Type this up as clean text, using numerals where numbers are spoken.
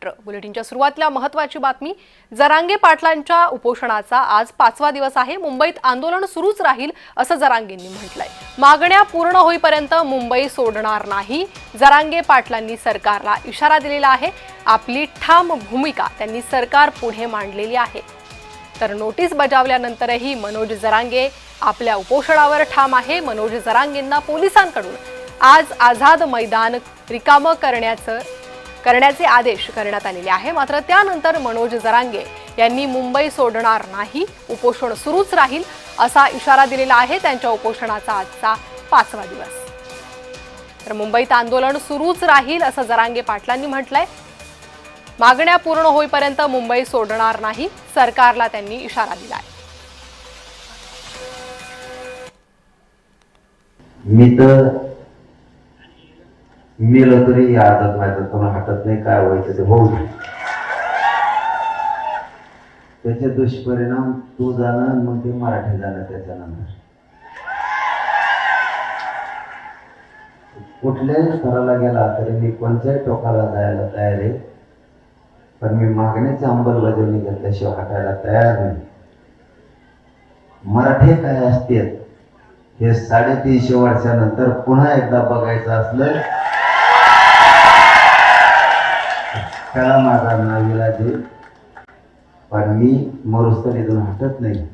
महाराष्ट्र बुलेटिनच्या सुरुवातीला महत्त्वाची बातमी। जरांगे पाटलांच्या उपोषणाचा आज 5वा दिवस आहे। मुंबईत आंदोलन सुरूच राहील असं जरांगेंनी म्हटलंय। मागण्या पूर्ण होईपर्यंत मुंबई सोडणार नाही। जरांगे पाटलांनी सरकारला इशारा दिलेला आहे। आपली ठाम भूमिका त्यांनी सरकार पुढे मांडलेली आहे। तर नोटीस बजावल्यानंतरही मनोज जरांगे आपल्या उपोषणावर ठाम आहे। मनोज जरांगेंना पोलिसांकडून आज आझाद मैदान रिकामं करण्याचे आदेश करण्यात आलेले आहे। मात्र त्यानंतर मनोज जरांगे यांनी मुंबई सोडणार नाही, उपोषण सुरूच राहील असा इशारा दिलेला आहे। त्यांच्या उपोषणाचा आजचा 5वा दिवस। तर मुंबईत आंदोलन सुरूच राहील असं जरांगे पाटलांनी म्हटलंय। मागण्या पूर्ण होईपर्यंत मुंबई सोडणार नाही, सरकारला त्यांनी इशारा दिलाय। मी तर मेलं तरी आदत माहिती कोणा हटत नाही, काय व्हायचं ते होऊ दे। त्याचे दुष्परिणाम तू जाणं, मग ते मराठी जाणं। त्याच्यानंतर कुठल्याही स्तराला गेला तरी मी कोणत्याही टोकाला जायला तयार आहे, पण मी मागण्याची अंमलबजावणी घेतल्याशिवाय हटायला तयार नाही। मराठी काय असते हे 350 वर्षानंतर पुन्हा एकदा बघायचं असलं त्याला माझा नाविलाज आहे, पण मी मरुस्थळीतून हटत नाही।